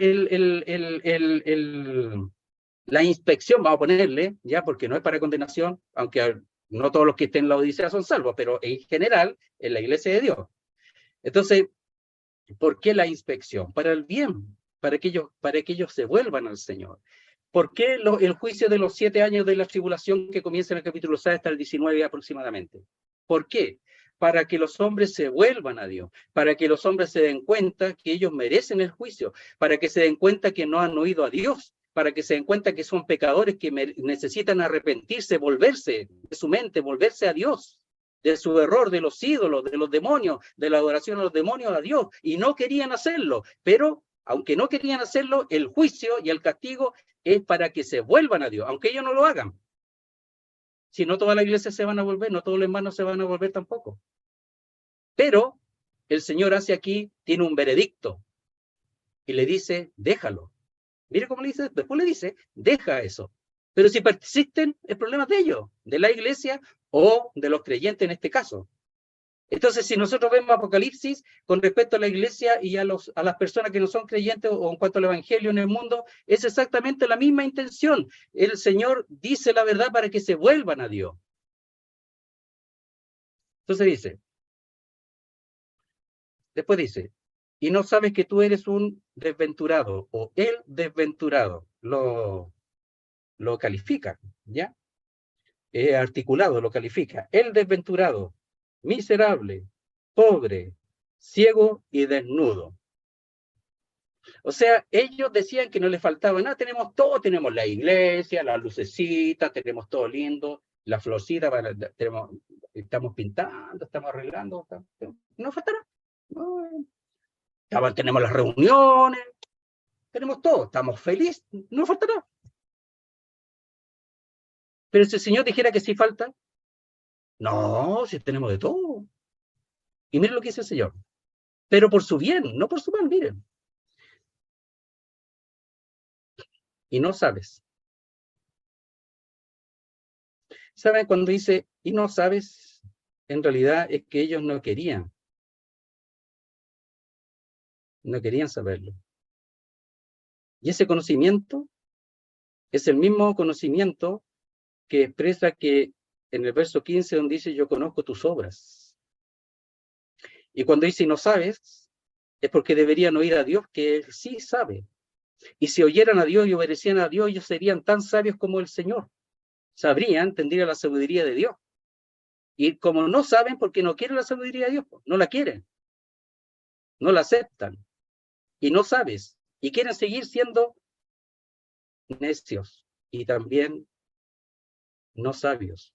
[SPEAKER 1] la inspección? Vamos a ponerle, ya, porque no es para condenación, aunque no todos los que estén en la Odisea son salvos, pero en general, en la iglesia de Dios. Entonces, ¿por qué la inspección? Para el bien, para que ellos se vuelvan al Señor. ¿Por qué el juicio de los 7 años de la tribulación que comienza en el capítulo 6 hasta el 19 aproximadamente? ¿Por qué? Para que los hombres se vuelvan a Dios, para que los hombres se den cuenta que ellos merecen el juicio, para que se den cuenta que no han oído a Dios, para que se den cuenta que son pecadores que necesitan arrepentirse, volverse de su mente, volverse a Dios, de su error, de los ídolos, de los demonios, de la adoración a los demonios, a Dios, y no querían hacerlo, pero aunque no querían hacerlo, el juicio y el castigo es para que se vuelvan a Dios, aunque ellos no lo hagan. Si no, toda la iglesia se van a volver, no todos los hermanos se van a volver tampoco. Pero el Señor hace aquí, tiene un veredicto, y le dice, déjalo. Mire cómo le dice, después le dice, deja eso. Pero si persisten, el problema es de ellos, de la iglesia o de los creyentes en este caso. Entonces, si nosotros vemos Apocalipsis con respecto a la iglesia y a las personas que no son creyentes o en cuanto al evangelio en el mundo, es exactamente la misma intención. El Señor dice la verdad para que se vuelvan a Dios. Entonces después dice, y no sabes que tú eres un desventurado o el desventurado. Lo califica, ¿ya? Articulado, lo califica. El desventurado, miserable, pobre, ciego y desnudo. O sea, ellos decían que no les faltaba nada, tenemos todo, tenemos la iglesia, las lucecitas, tenemos todo lindo, la florcita, estamos pintando, estamos arreglando, no faltará. No, tenemos las reuniones, tenemos todo, estamos felices, no faltará. Pero si el Señor dijera que sí falta, no, si tenemos de todo. Y miren lo que dice el Señor. Pero por su bien, no por su mal, miren. Y no sabes. ¿Saben cuando dice, y no sabes? En realidad es que ellos no querían. No querían saberlo. Y ese conocimiento es el mismo conocimiento que expresa que en el verso 15 donde dice, yo conozco tus obras. Y cuando dice, y no sabes, es porque deberían oír a Dios, que Él sí sabe. Y si oyeran a Dios y obedecieran a Dios, ellos serían tan sabios como el Señor. Sabrían, tendrían la sabiduría de Dios. Y como no saben, porque no quieren la sabiduría de Dios, no la quieren, no la aceptan, y no sabes, y quieren seguir siendo necios, y también no sabios,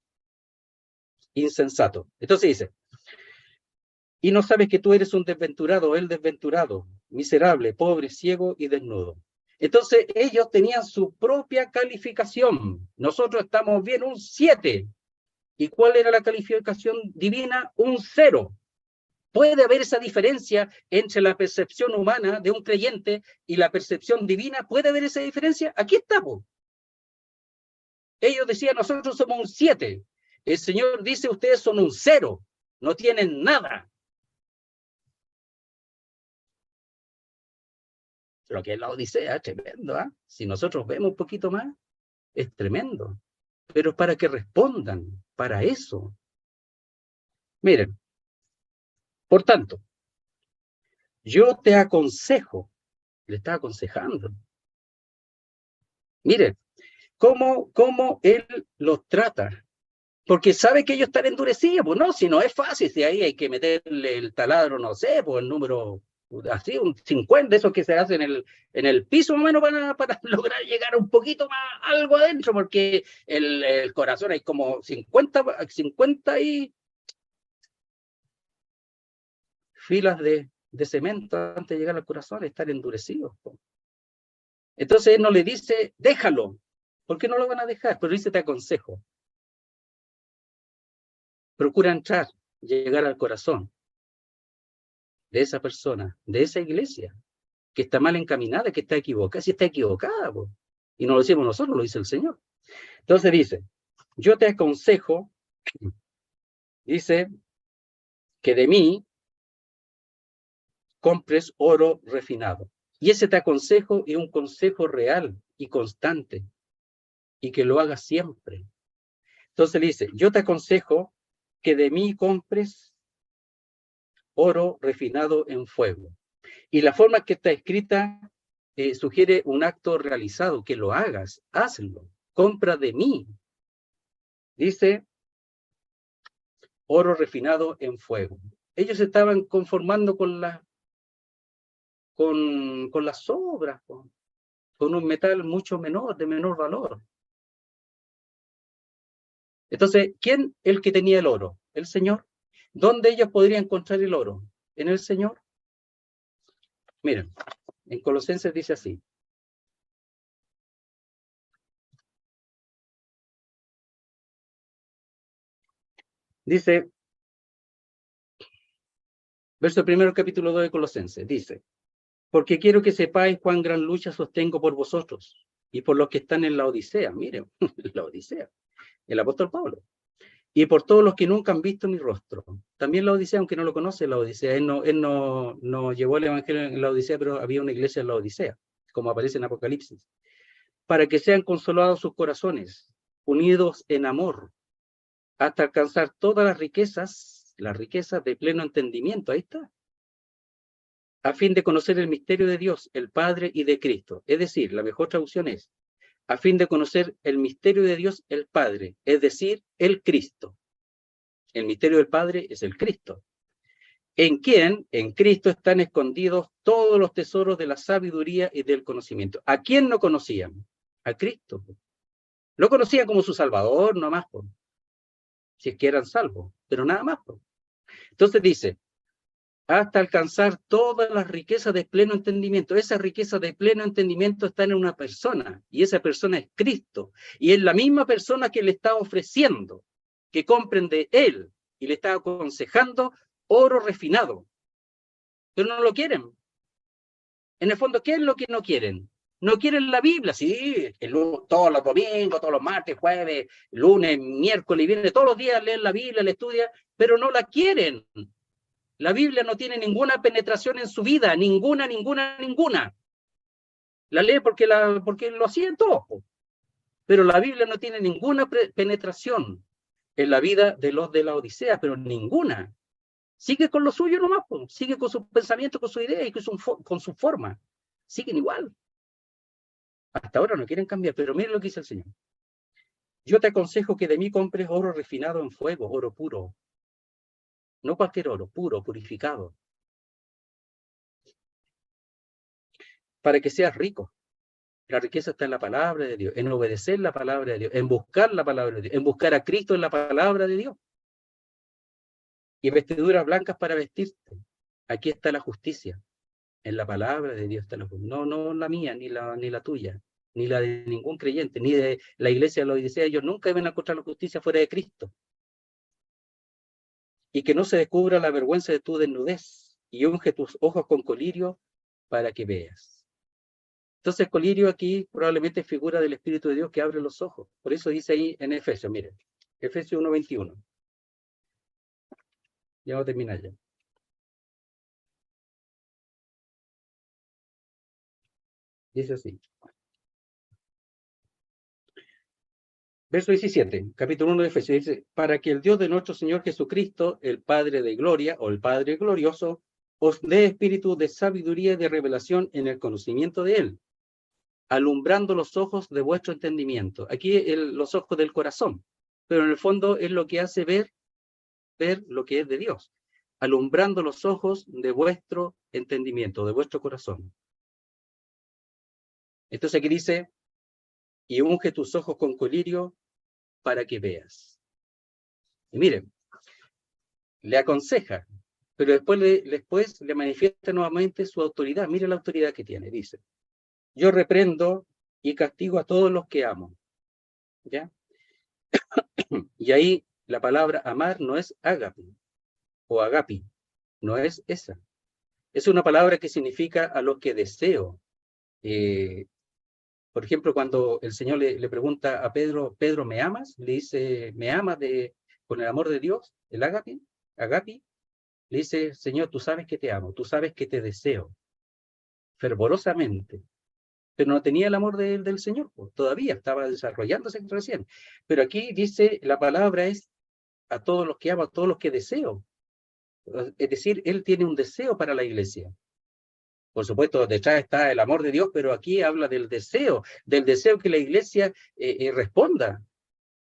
[SPEAKER 1] insensatos. Entonces dice, y no sabes que tú eres un desventurado, el desventurado, miserable, pobre, ciego y desnudo. Entonces ellos tenían su propia calificación. Nosotros estamos bien, un 7. ¿Y cuál era la calificación divina? Un 0. ¿Puede haber esa diferencia entre la percepción humana de un creyente y la percepción divina? ¿Puede haber esa diferencia? Aquí estamos. Ellos decían, nosotros somos un 7. El Señor dice, ustedes son un 0. No tienen nada. Lo que es la Odisea es tremendo, ¿eh? Si nosotros vemos un poquito más, es tremendo. Pero para que respondan, para eso. Miren, por tanto, yo te aconsejo, le está aconsejando. Miren, cómo él los trata. Porque sabe que ellos están endurecidos, pues no, si no es fácil, si ahí hay que meterle el taladro, no sé, pues el número, así, un 50, esos que se hacen en el piso, más o menos, para lograr llegar un poquito más, algo adentro, porque el corazón hay como 50 y filas de cemento antes de llegar al corazón, están endurecidos. Pues. Entonces él no le dice, déjalo, porque no lo van a dejar, pero dice, te aconsejo. Procura entrar, llegar al corazón de esa persona, de esa iglesia, que está mal encaminada, que está equivocada, si está equivocada, pues. Y no lo decimos nosotros, lo dice el Señor. Entonces dice, yo te aconsejo, dice, que de mí compres oro refinado. Y ese te aconsejo es un consejo real y constante, y que lo hagas siempre. Entonces dice, yo te aconsejo que de mí compres oro refinado en fuego. Y la forma que está escrita sugiere un acto realizado, que lo hagas, hazlo, compra de mí. Dice, oro refinado en fuego. Ellos se estaban conformando con las obras, con un metal mucho menor, de menor valor. Entonces, ¿quién el que tenía el oro? El Señor. ¿Dónde ellos podrían encontrar el oro? En el Señor. Miren, en Colosenses dice así. Dice, verso primero, capítulo 2 de Colosenses, dice, porque quiero que sepáis cuán gran lucha sostengo por vosotros y por los que están en la Odisea. Miren, la Odisea, el apóstol Pablo. Y por todos los que nunca han visto mi rostro. También la Odisea, aunque no lo conoce, la Odisea. Él no llevó el evangelio en la Odisea, pero había una iglesia en la Odisea, como aparece en Apocalipsis. Para que sean consolados sus corazones, unidos en amor, hasta alcanzar todas las riquezas de pleno entendimiento. Ahí está. A fin de conocer el misterio de Dios, el Padre y de Cristo. Es decir, la mejor traducción es, a fin de conocer el misterio de Dios, el Padre, es decir, el Cristo. El misterio del Padre es el Cristo. En quien, en Cristo, están escondidos todos los tesoros de la sabiduría y del conocimiento. ¿A quién no conocían? A Cristo. Lo conocían como su Salvador, no más, si es que eran salvos, pero nada más. Entonces dice, hasta alcanzar todas las riquezas de pleno entendimiento. Esa riqueza de pleno entendimiento está en una persona, y esa persona es Cristo. Y es la misma persona que le está ofreciendo que compren de él, y le está aconsejando oro refinado. Pero no lo quieren. En el fondo, ¿qué es lo que no quieren? No quieren la Biblia, sí, todos los domingos, todos los martes, jueves, lunes, miércoles, viernes, todos los días leen la Biblia, la estudian, pero no la quieren. La Biblia no tiene ninguna penetración en su vida, ninguna. La lee porque lo hacían todos, pero la Biblia no tiene ninguna penetración en la vida de los de la Odisea, pero ninguna. Sigue con lo suyo nomás, sigue con sus pensamientos, con su idea y con su forma. Siguen igual. Hasta ahora no quieren cambiar, pero miren lo que dice el Señor. Yo te aconsejo que de mí compres oro refinado en fuego, oro puro. No cualquier oro, puro, purificado. Para que seas rico. La riqueza está en la palabra de Dios, en obedecer la palabra de Dios, en buscar la palabra de Dios, en buscar a Cristo en la palabra de Dios. Y vestiduras blancas para vestirte. Aquí está la justicia. En la palabra de Dios está la justicia. No la mía, ni la tuya, ni la de ningún creyente, ni de la iglesia de la Odisea. Ellos nunca iban a encontrar la justicia fuera de Cristo. Y que no se descubra la vergüenza de tu desnudez, y unge tus ojos con colirio para que veas. Entonces, colirio aquí probablemente es figura del Espíritu de Dios que abre los ojos. Por eso dice ahí en Efesios, miren, Efesios 1:21. Ya voy a terminar ya. Dice así. Verso 17, capítulo 1 de Efesios, dice, para que el Dios de nuestro Señor Jesucristo, el Padre de gloria, o el Padre glorioso, os dé espíritu de sabiduría y de revelación en el conocimiento de Él, alumbrando los ojos de vuestro entendimiento. Aquí los ojos del corazón, pero en el fondo es lo que hace ver lo que es de Dios, alumbrando los ojos de vuestro entendimiento, de vuestro corazón. Entonces aquí dice, y unge tus ojos con colirio para que veas. Y miren, le aconseja, pero después le manifiesta nuevamente su autoridad. Mire la autoridad que tiene, dice, yo reprendo y castigo a todos los que amo. ¿Ya? Y ahí la palabra amar no es agapi o agapi, no es esa. Es una palabra que significa a los que deseo. Por ejemplo, cuando el Señor le pregunta a Pedro, Pedro, ¿me amas? Le dice, ¿me amas con el amor de Dios? El agapi, le dice, Señor, tú sabes que te amo, tú sabes que te deseo fervorosamente. Pero no tenía el amor del Señor, pues, todavía estaba desarrollándose recién. Pero aquí dice, la palabra es a todos los que amo, a todos los que deseo. Es decir, Él tiene un deseo para la iglesia. Por supuesto, detrás está el amor de Dios, pero aquí habla del deseo que la iglesia responda.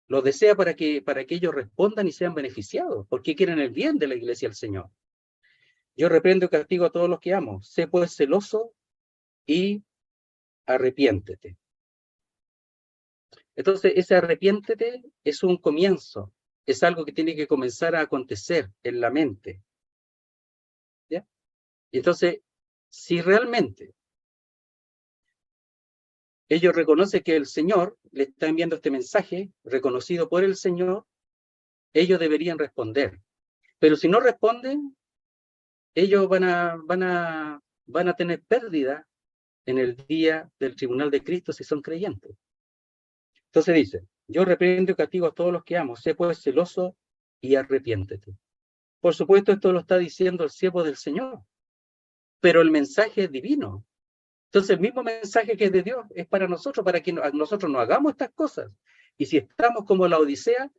[SPEAKER 1] Lo desea para que ellos respondan y sean beneficiados, porque quieren el bien de la iglesia del Señor. Yo reprendo y castigo a todos los que amo. Sé pues celoso y arrepiéntete. Entonces, ese arrepiéntete es un comienzo, es algo que tiene que comenzar a acontecer en la mente. ¿Ya? Entonces, si realmente ellos reconocen que el Señor le está enviando este mensaje, reconocido por el Señor, ellos deberían responder. Pero si no responden, ellos van a tener pérdida en el día del tribunal de Cristo si son creyentes. Entonces dice, yo reprendo y castigo a todos los que amo, sé pues celoso y arrepiéntete. Por supuesto, esto lo está diciendo el siervo del Señor, pero el mensaje es divino. Entonces, el mismo mensaje que es de Dios es para nosotros, para que nosotros no hagamos estas cosas. Y si estamos como la Odisea,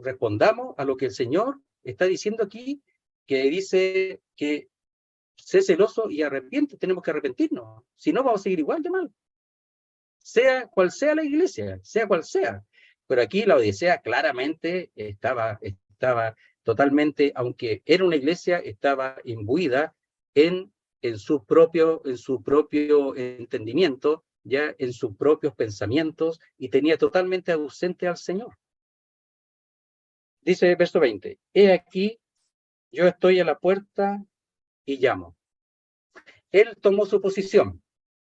[SPEAKER 1] respondamos a lo que el Señor está diciendo aquí, que dice que sé celoso y arrepiente, tenemos que arrepentirnos. Si no, vamos a seguir igual de mal. Sea cual sea la iglesia, sea cual sea. Pero aquí la Odisea claramente estaba totalmente, aunque era una iglesia, estaba imbuida en su propio entendimiento, ya en sus propios pensamientos, y tenía totalmente ausente al Señor. Dice el verso 20, he aquí, yo estoy a la puerta y llamo. Él tomó su posición.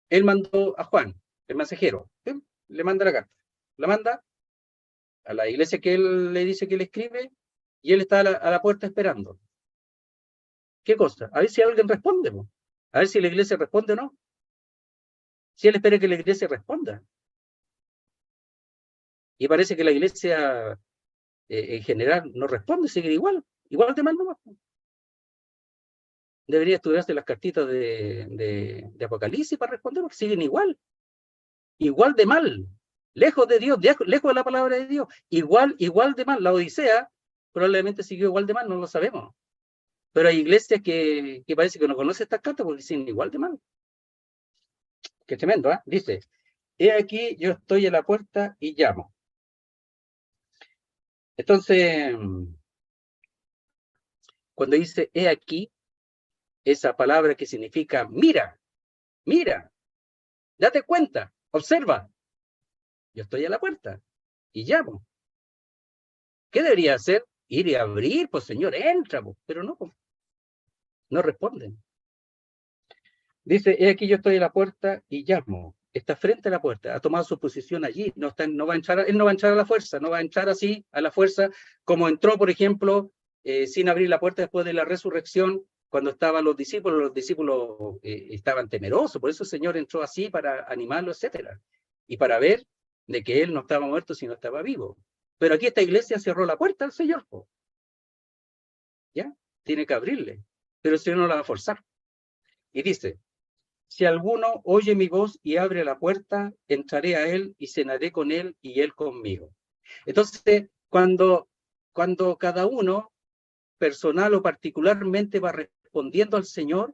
[SPEAKER 1] Él mandó a Juan, el mensajero. Él le manda la carta. La manda a la iglesia que él le dice que le escribe, y él está a la puerta esperando. ¿Qué cosa? A ver si alguien responde. A ver si la iglesia responde o no. Si él espera que la iglesia responda. Y parece que la iglesia en general no responde, sigue igual de mal nomás. Debería estudiarse las cartitas de Apocalipsis para responder, porque siguen igual de mal, lejos de Dios, lejos de la palabra de Dios, igual de mal. La Odisea probablemente siguió igual de mal, no lo sabemos. Pero hay iglesias que parece que no conocen estas cartas porque siguen igual de mal. Qué tremendo, ¿eh? Dice, he aquí, yo estoy a la puerta y llamo. Entonces, cuando dice he aquí, esa palabra que significa mira, date cuenta, observa. Yo estoy a la puerta y llamo. ¿Qué debería hacer? Ir y abrir, pues Señor, entra, pues. Pero no, pues, no responden. Dice, he aquí yo estoy a la puerta y llamo. Está frente a la puerta, ha tomado su posición allí. No va a entrar, él no va a entrar a la fuerza, no va a entrar así a la fuerza, como entró, por ejemplo, sin abrir la puerta después de la resurrección, cuando estaban los discípulos estaban temerosos, por eso el Señor entró así para animarlos, etcétera, y para ver de que Él no estaba muerto, sino estaba vivo. Pero aquí esta iglesia cerró la puerta al Señor, ¿ya? Tiene que abrirle, pero el Señor no la va a forzar. Y dice, si alguno oye mi voz y abre la puerta, entraré a él y cenaré con él y él conmigo. Entonces, cuando cada uno, personal o particularmente, va respondiendo al Señor,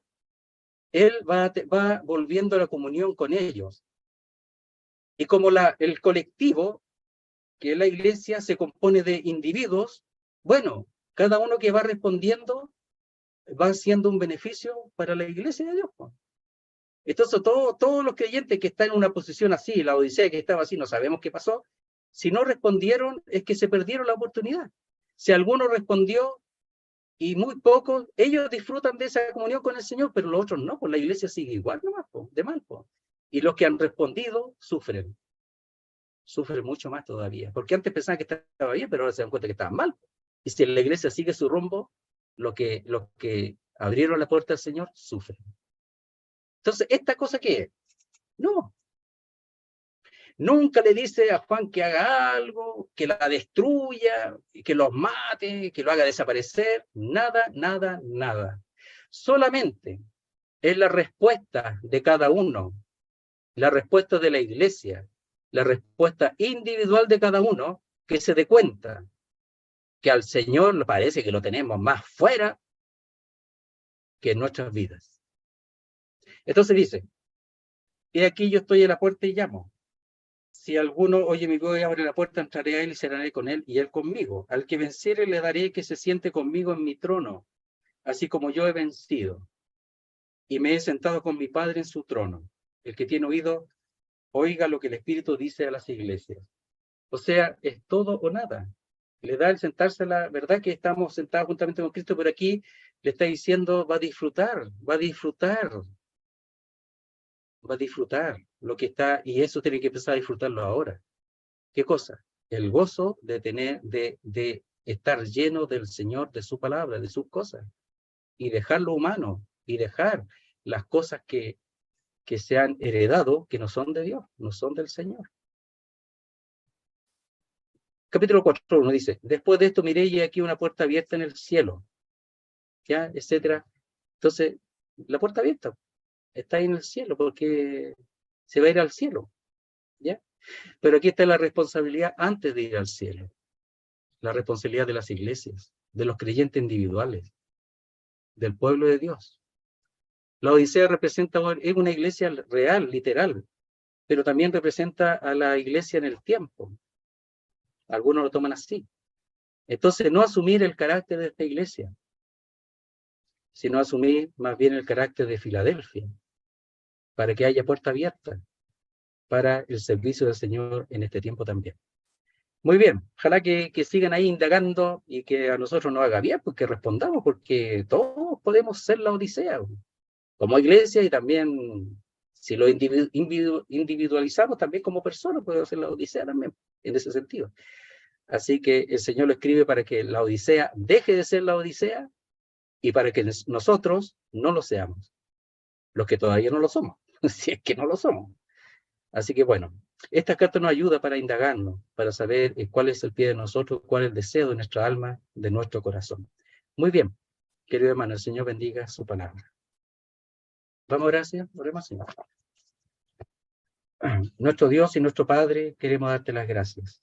[SPEAKER 1] Él va volviendo a la comunión con ellos. Y como el colectivo, que es la iglesia, se compone de individuos, bueno, cada uno que va respondiendo va siendo un beneficio para la iglesia de Dios. Entonces, todos los creyentes que están en una posición así, la Odisea que estaba así, no sabemos qué pasó, si no respondieron, es que se perdieron la oportunidad. Si alguno respondió, y muy pocos, ellos disfrutan de esa comunión con el Señor, pero los otros no, pues la iglesia sigue igual nomás, de mal. Y los que han respondido sufren mucho más todavía, porque antes pensaban que estaba bien, pero ahora se dan cuenta que estaban mal. Y si la iglesia sigue su rumbo, los que abrieron la puerta al Señor sufren. Entonces, ¿esta cosa qué es? No. Nunca le dice a Juan que haga algo, que la destruya, que los mate, que lo haga desaparecer. Nada, nada, nada. Solamente es la respuesta de cada uno, la respuesta de la iglesia, la respuesta individual de cada uno, que se dé cuenta que al Señor le parece que lo tenemos más fuera que en nuestras vidas. Entonces dice, y aquí yo estoy a la puerta y llamo. Si alguno oye mi voz y abre la puerta, entraré a él y cenaré con él y él conmigo. Al que venciere le daré que se siente conmigo en mi trono, así como yo he vencido. Y me he sentado con mi Padre en su trono. El que tiene oído, oiga lo que el Espíritu dice a las iglesias. O sea, es todo o nada. Le da el sentarse a la verdad que estamos sentados juntamente con Cristo, pero aquí le está diciendo, va a disfrutar, va a disfrutar, va a disfrutar lo que está, y eso tiene que empezar a disfrutarlo ahora. ¿Qué cosa? El gozo de estar lleno del Señor, de su palabra, de sus cosas, y dejar lo humano, y dejar las cosas que se han heredado, que no son de Dios, no son del Señor. Capítulo 4:1 dice, después de esto miré y aquí una puerta abierta en el cielo, ya, etcétera. Entonces, la puerta abierta está ahí en el cielo, porque se va a ir al cielo, ¿ya? Pero aquí está la responsabilidad antes de ir al cielo, la responsabilidad de las iglesias, de los creyentes individuales, del pueblo de Dios. La Odisea es una iglesia real, literal, pero también representa a la iglesia en el tiempo. Algunos lo toman así. Entonces, no asumir el carácter de esta iglesia, sino asumir más bien el carácter de Filadelfia, para que haya puerta abierta para el servicio del Señor en este tiempo también. Muy bien, ojalá que sigan ahí indagando y que a nosotros nos haga bien, porque respondamos, porque todos podemos ser la Odisea, como iglesia, y también si lo individualizamos también como personas, podemos ser la Odisea también, en ese sentido. Así que el Señor lo escribe para que la Odisea deje de ser la Odisea y para que nosotros no lo seamos, los que todavía no lo somos, si es que no lo somos. Así que bueno, esta carta nos ayuda para indagarnos, para saber cuál es el pie de nosotros, cuál es el deseo de nuestra alma, de nuestro corazón. Muy bien, querido hermano, el Señor bendiga su palabra. Vamos, gracias, oremos, Señor. Nuestro Dios y nuestro Padre, queremos darte las gracias,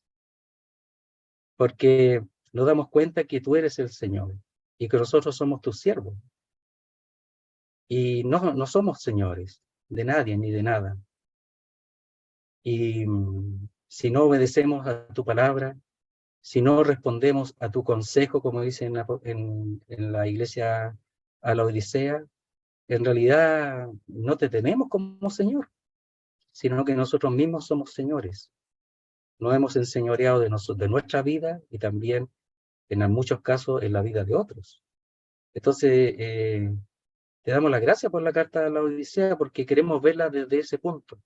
[SPEAKER 1] porque nos damos cuenta que tú eres el Señor y que nosotros somos tus siervos. Y no somos señores de nadie ni de nada. Y si no obedecemos a tu palabra, si no respondemos a tu consejo, como dice en la iglesia a la Odisea, en realidad no te tenemos como Señor, sino que nosotros mismos somos señores. Nos hemos enseñoreado de nuestra vida y también, en muchos casos, en la vida de otros. Entonces, te damos las gracias por la carta de la Odisea, porque queremos verla desde ese punto,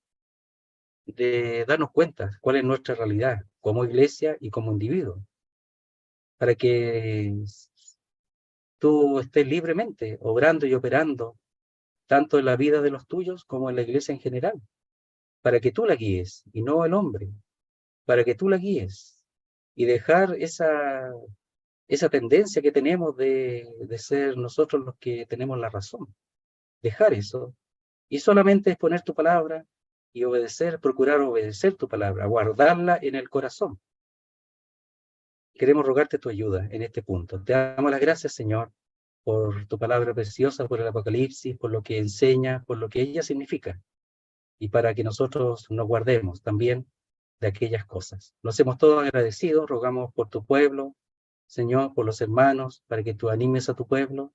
[SPEAKER 1] de darnos cuenta cuál es nuestra realidad como iglesia y como individuo, para que tú estés libremente obrando y operando, tanto en la vida de los tuyos como en la iglesia en general, para que tú la guíes y no el hombre, para que tú la guíes y dejar esa tendencia que tenemos de ser nosotros los que tenemos la razón. Dejar eso y solamente exponer tu palabra y obedecer, procurar obedecer tu palabra, guardarla en el corazón. Queremos rogarte tu ayuda en este punto. Te damos las gracias, Señor, por tu palabra preciosa, por el Apocalipsis, por lo que enseña, por lo que ella significa, y para que nosotros nos guardemos también de aquellas cosas. Lo hacemos todos agradecidos, rogamos por tu pueblo, Señor, por los hermanos, para que tú animes a tu pueblo,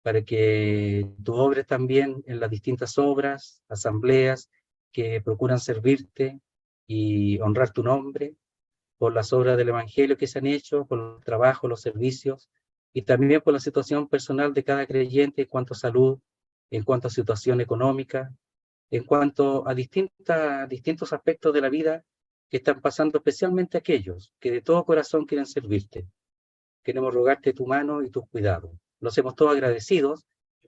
[SPEAKER 1] para que tú obres también en las distintas obras, asambleas que procuran servirte y honrar tu nombre, por las obras del Evangelio que se han hecho, por los trabajos, los servicios, y también por la situación personal de cada creyente en cuanto a salud, en cuanto a situación económica, en cuanto a distintos aspectos de la vida que están pasando, especialmente aquellos que de todo corazón quieren servirte. Queremos rogarte tu mano y tus cuidados. Los hacemos todos agradecidos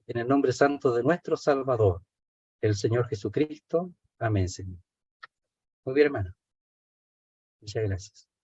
[SPEAKER 1] en el nombre santo de nuestro Salvador, el Señor Jesucristo. Amén, Señor. Muy bien, hermano. Muchas gracias.